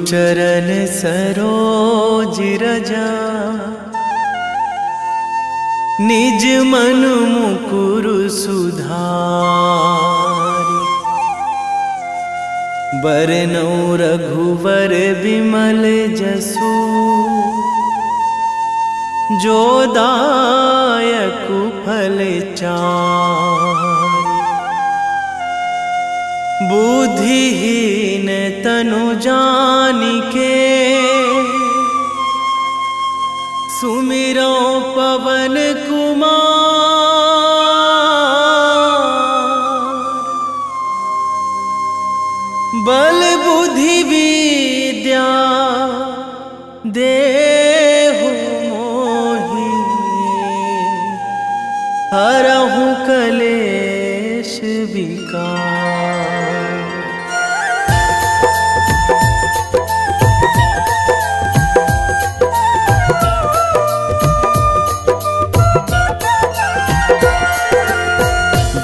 चरण सरोज रजा, निज मन मुकुर सुधारि। बरनउँ रघुवर बिमल जसु, जो दायकु फल चारि। बुद्धिहीन तनु जानिके, सुमिरो पवन कुमार। बल बुद्धि विद्या देहु मोहि, हरहु कलेश विकार।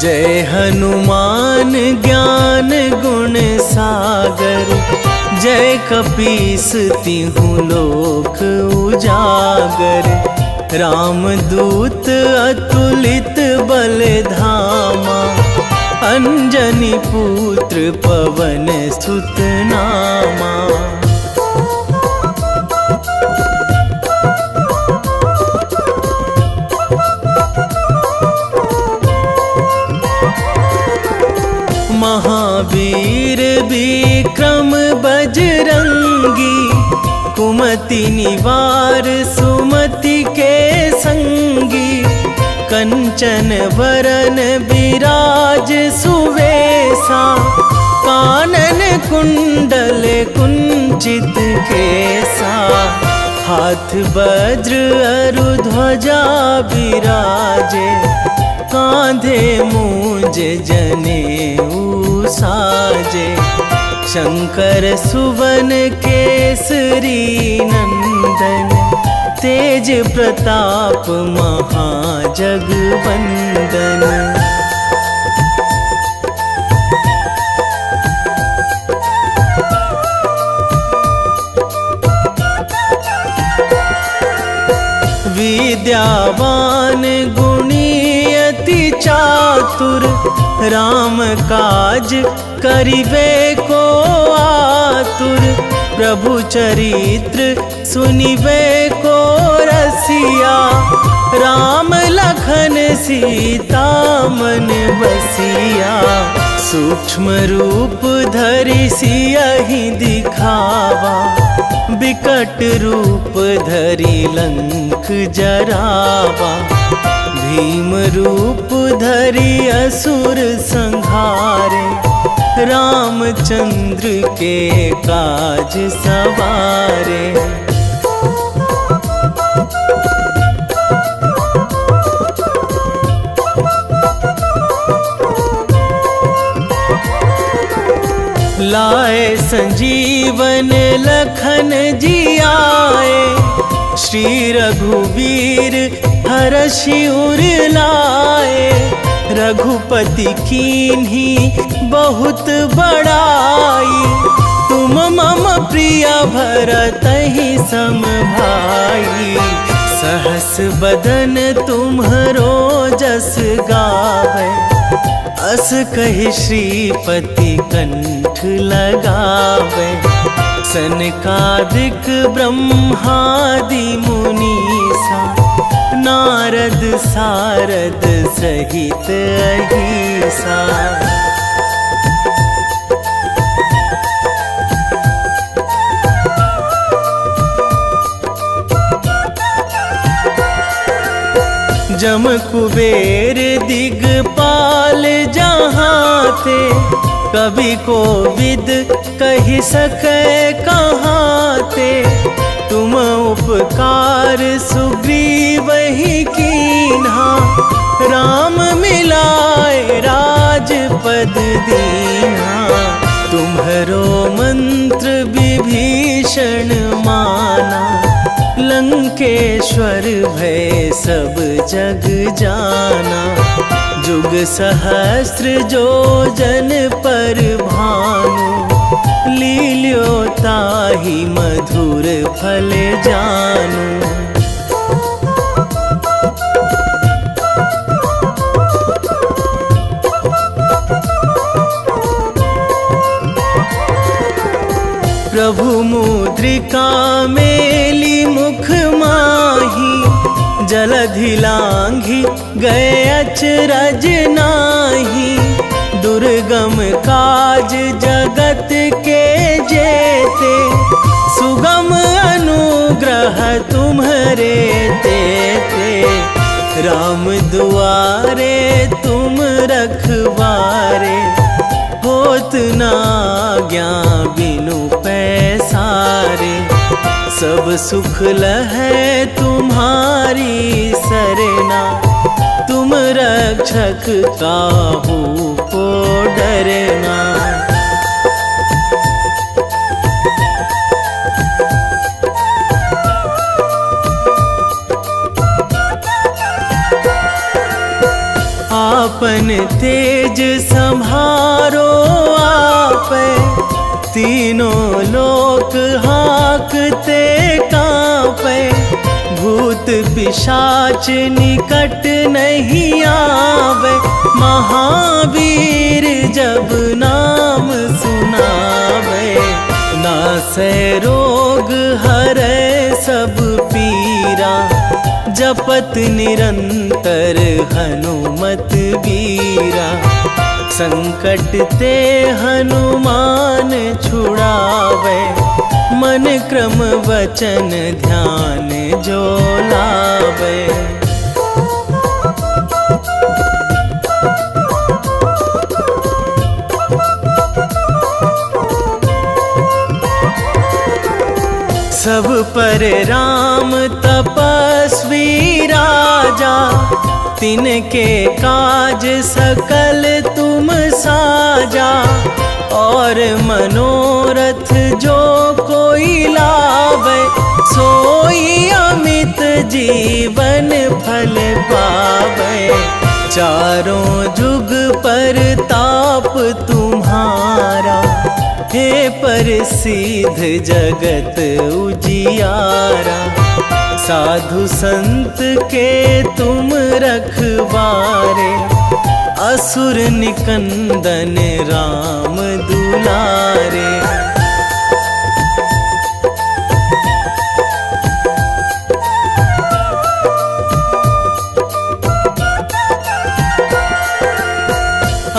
जय हनुमान ज्ञान गुण सागर, जय कपीस तिहु लोक उजागर। रामदूत अतुलित बल धामा, अंजनी पुत्र पवन सुत नामा। महावीर विक्रम बजरंगी, कुमति निवार सुमति के संगी। कंचन वरन विराज सुवेशा, कानन कुंडल कुंचित केसा। हाथ वज्र अरु ध्वजा बिराजे, कांधे मूंज जनेऊ साजे। शंकर सुवन केसरी नंदन, तेज प्रताप महाजगवंदन। विद्यावान गुणी अति चातुर, राम काज करिबे को आतुर। प्रभु चरित्र सुनिबे को रसिया, राम लखन सीता मन बसिया। सूक्ष्म रूप धरि सियहि दिखावा, विकट रूप धरि लंक जरावा। भीम रूप धरि असुर संहारे, रामचंद्र के काज सवारे। लाए संजीवन लखन जियाए, श्री रघुवीर हरषि उर लाए। रघुपति कीन्ही बहुत बड़ाई, तुम मम प्रिय भरतहि सम भाई। सहस बदन तुम्हरो जस गावै, अस कहि श्रीपति कंठ लगावै। सनकादिक ब्रह्मादि मुनीसा, नारद सारद सहित अहिसा। जम कुबेर दिगपाल जहाँ थे, कवि कोविद कहि सकै कहाँ ते। तुम उपकार सुग्रीवहि कीन्हा, राम मिलाए राजपद दीन्हा। तुम्हरो मंत्र विभीषण माना, लंकेश्वर भय सब जग जाना। जुग सहस्र जो जन पर भानु, लील्यो ताहि मधुर फल जानू। प्रभु मुद्रिका मेली मुख माही, जलधि लांघी गए अचरज नाही। दुर्गम काज जगत के जेते, सुगम अनुग्रह तुम्हरे तेते। राम दुआरे तुम रखवारे, होत ना आज्ञा बिनु पैसारे। सब सुख लहै तुम्हारी सरना, तुम रक्षक काहू को डरना। आपन तेज संहारो आपै, तीनों लोक हाकते कांपै। भूत पिशाच निकट नहीं आवे, महावीर जब नाम सुनावे। नासै रोग हरै सब पीरा, जपत निरंतर हनुमत बीरा। संकट ते हनुमान छुड़ावे, मन क्रम वचन ध्यान जो लावे। सब पर राम तपस्वी राजा, तिनके काज सकल तुम साजा। और मनोरथ जो कोई लावे, सोई अमित जीवन फल पावे। चारों जुग पर ताप तुम्हारा, हे प्रसिद्ध जगत उजियारा। साधु संत के तुम रखवारे, असुर निकंदन राम दुलारे।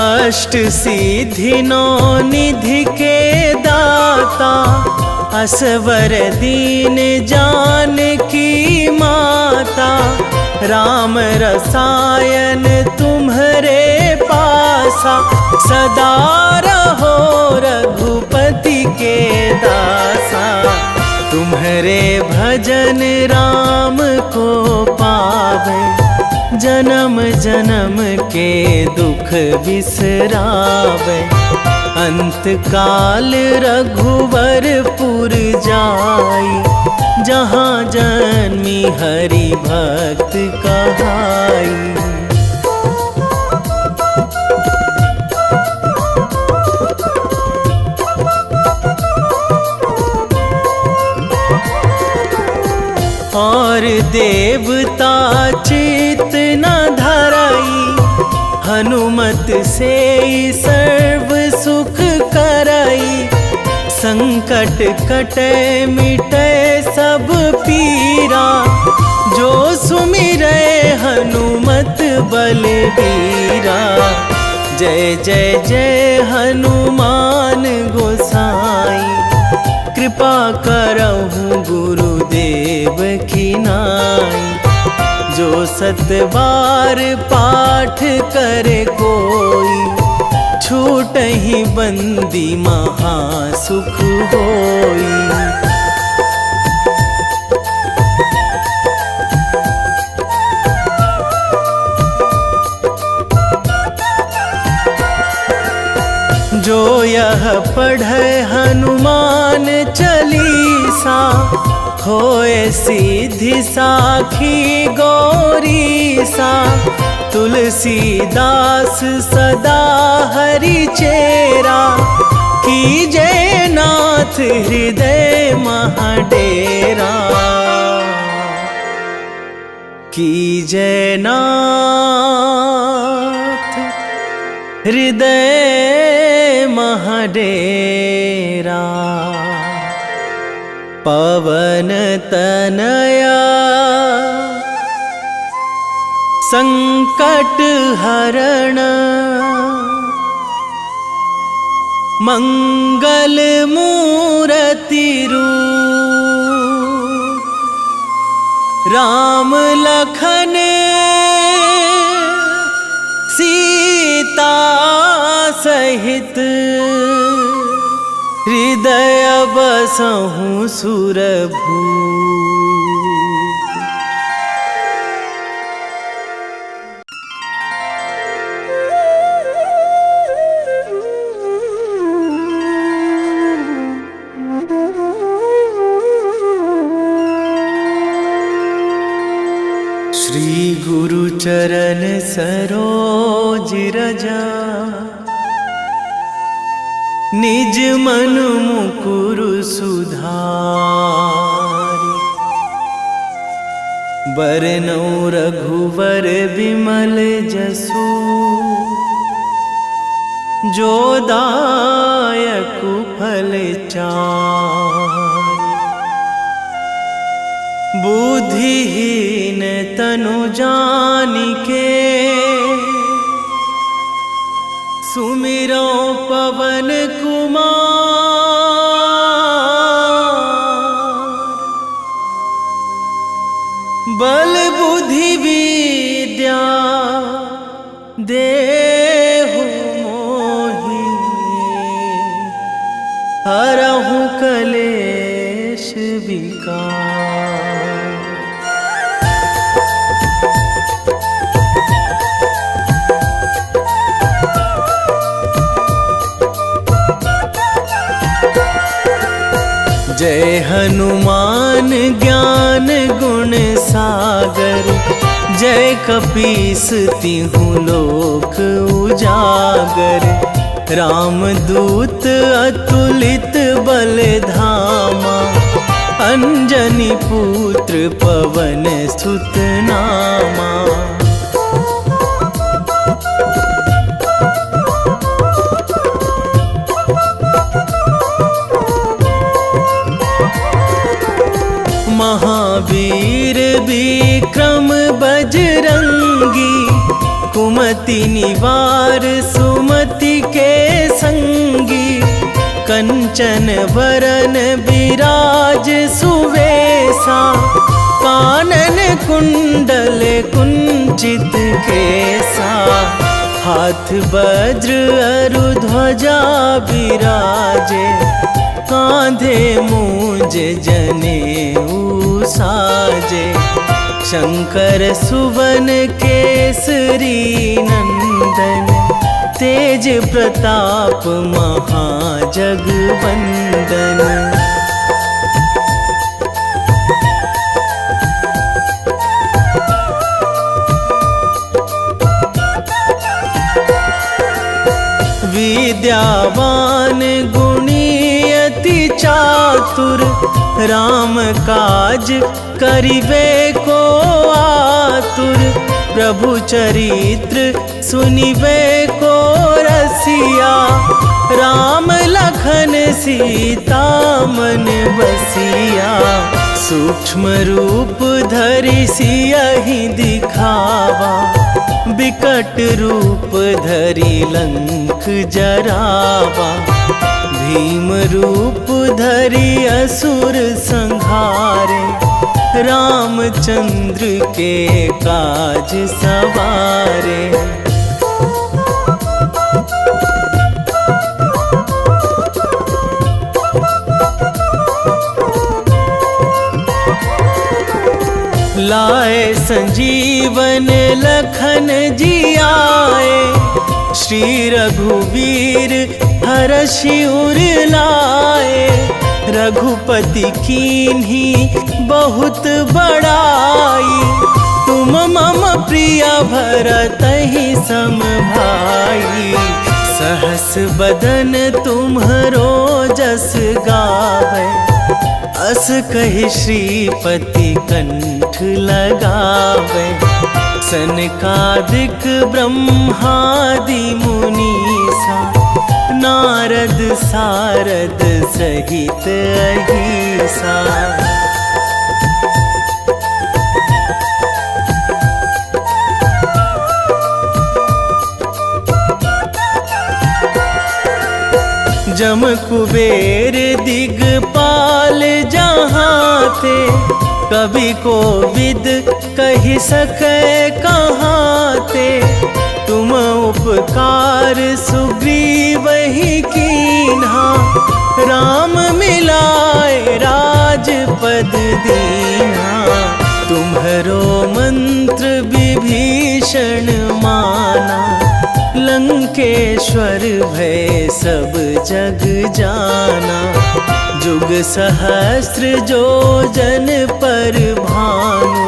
अष्ट सिद्धि नौ निधि के दाता, असवर दीन जानकी माता। राम रसायन तुम्हरे पासा, सदा रहो रघुपति के दासा। तुम्हरे भजन राम को पावे, जन्म जन्म के दुख बिसरावे। अंत काल रघुवरपुर जाई, जहाँ जन्मी हरि भक्त कहाई। और देवता चित न धराई, हनुमत से सर्व सुख कराई। संकट कटे मिटे सब पीरा, जो सुमिरै हनुमत बलबीरा। जय जय जय हनुमान गोसाई, कृपा करहु गुरुदेव की नाई। जो सतबार पाठ करे कोई, छूटहि बंदी महासुख होई। जो यह पढ़े हनुमान चालीसा, होए सीधी साखी गौरीसा। तुलसीदास सदा हरि चेरा, कीजे नाथ हृदय महाडेरा, कीजे नाथ हृदय महाडेरा। पवन तनया संकट हरण, मंगल मूर्ति रूप, राम लखन सीता सहित, हृदय बसहु सुरभूप। श्री गुरु चरण सरोज रजा, निज मन मुकुर सुधारि। बरनौ रघुवर बिमल जसु, जो दायक फल चारि। बुद्धिहीन तनु जानिके, सुमिरो पवन कुमार। बल बुद्धि विद्या देहु मोहि, हरहु कलेश विकार। जय हनुमान ज्ञान गुण सागर, जय कपीस तिहु लोक उजागर। रामदूत अतुलित बल धामा, अंजनी पुत्र पवन सुत नामा। महावीर विक्रम बजरंगी, कुमति निवार सुमति के संगी। कंचन वरन विराज सुवेशा, कानन कुंडल कुंचित केसा। हाथ वज्र अरु ध्वजा विराजे, कांधे मूंज जनेऊ साजे। शंकर सुवन केसरी नंदन, तेज प्रताप महाजगवंदन। विद्यावान गुणी अति चातुर, राम काज करिबे को आतुर। प्रभु चरित्र सुनिबे को रसिया, राम लखन सीता मन बसिया। सूक्ष्म रूप धरि सियहि दिखावा, बिकट रूप धरि लंक जरावा। भीम रूप धरि असुर संहारे, रामचंद्र के काज सवारे। लाए संजीवन लखन जियाए, श्री रघुवीर हरषि उर लाए। रघुपति कीन्ही बहुत बड़ाई, तुम मम प्रिय भरतहि सम भाई। सहस बदन तुम्हरो जस गावे, अस कहि श्रीपति कंठ लगावे। सनकादिक ब्रह्मादि मुनीसा, नारद सारद सहित अहिसा। जम कुबेर दिगपाल जहाँ थे, कवि को विद कहि सके कहाँ थे। तुम उपकार सुग्रीव ही कीन्हा, राम मिलाए राजपद दीन्हा। तुम्हरो मंत्र विभीषण माना, लंकेश्वर भय सब जग जाना। जुग सहस्र जो जन पर भानु,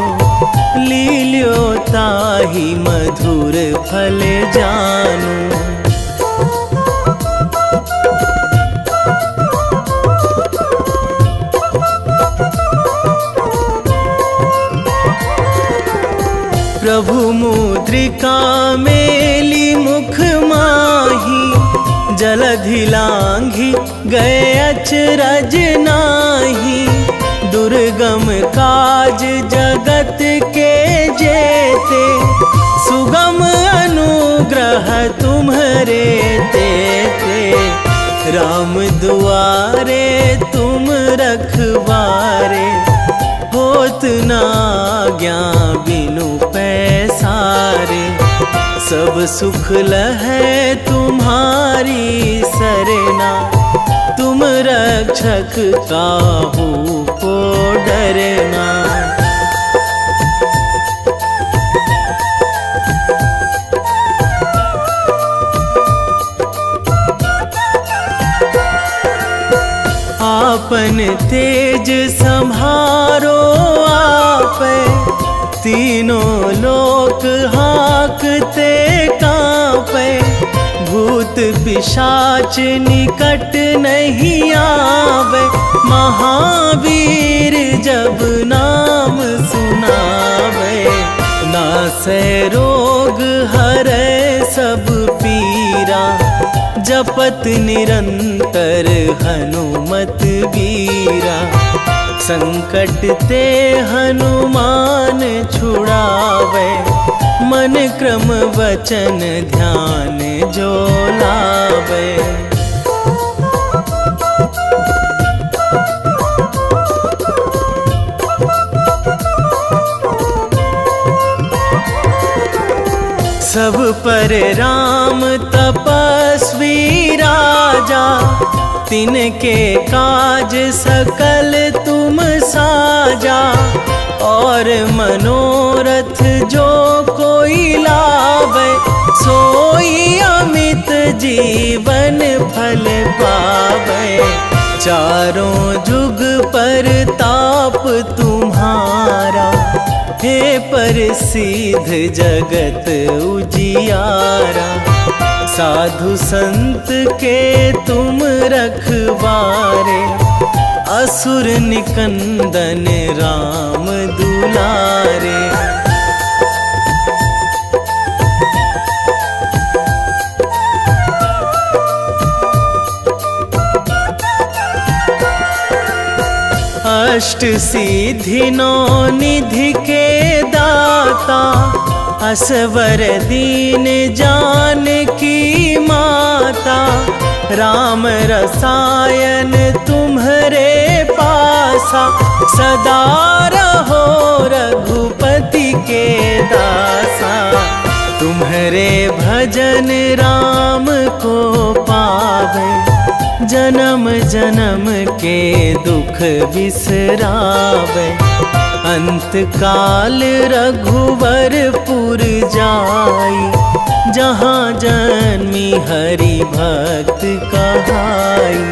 लील्यो ताहि मधुर फल जानु। प्रभु मुद्रिका मेली मुख माही, जलधि लांघि गए अचरज नाही। दुर्गम काज जगत के जेते, सुगम अनुग्रह तुम्हरे तेते। राम दुआरे तुम रखवारे, होत न आज्ञा बिनु पैसारे। सब सुख लहै तुम्हारी सरना, तुम रक्षक काहू को डरना। आपन तेज संभारो आपै, तीनों लोक हाकते कांपै। भूत पिशाच निकट नहीं आवे, महावीर जब नाम सुनावे। नासै रोग हरै सब पीरा, जपत निरंतर हनुमत बीरा। संकट ते हनुमान छुड़ावे, मन क्रम वचन ध्यान जो लावे। सब पर राम तपस्वी राजा, तिनके काज सकल तुम साजा। और मनोरथ जो कोई लावे, सोई अमित जीवन फल पावे। चारों जुग पर ताप तुम्हारा, हे प्रसिद्ध जगत उजियारा। साधु संत के तुम रखवारे, असुर निकंदन राम दुलारे। अष्ट सिद्धि नौ निधि के दाता, असवर दीन जानकी माता। राम रसायन तुम्हरे पासा, सदा रहो रघुपति के दासा। तुम्हरे भजन राम को पावे, जन्म जन्म के दुख बिसरावे। अंत काल रघुवरपुर जाई, जहाँ जन्मी हरि भक्त कहाई।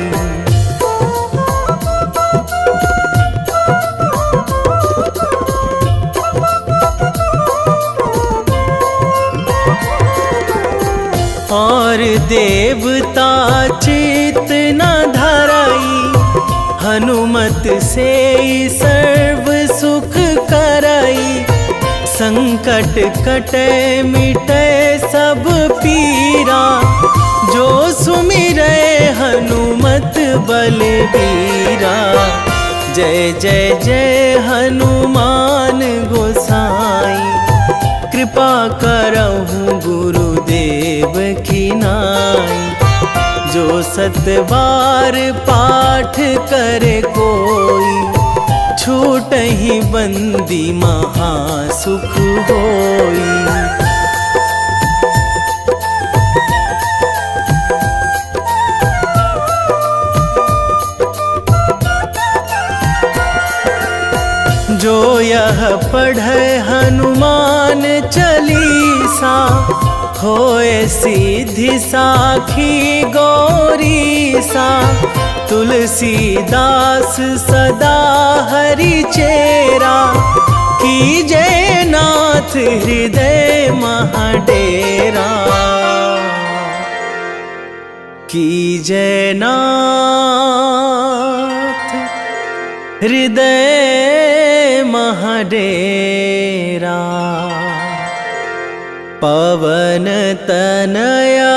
और देवता चित न धराई, हनुमत से सर्व सुख कराई। संकट कटे मिटे सब पीरा, जो सुमिरै हनुमत बलबीरा। जय जय जय हनुमान गोसाई, कृपा करहु गुरुदेव की नाई। जो सतबार पाठ करे कोई, छूटहि बंदी महासुख होई। जो यह पढ़े हनुमान चालीसा, होए सिद्धि साखी गौरीसा। तुलसीदास सदा हरि चेरा, कीजे नाथ हृदय महाडेरा। कीजे नाथ हृदय महाडेरा। पवन तनया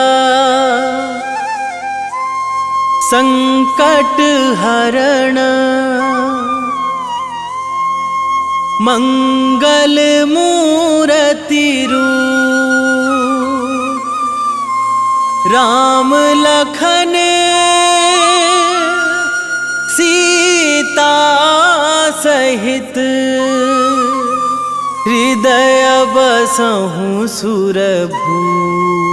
संकट हरण, मंगल मूरति रूप। राम लखन सीता सहित, हृदय बसहु सुरभूप।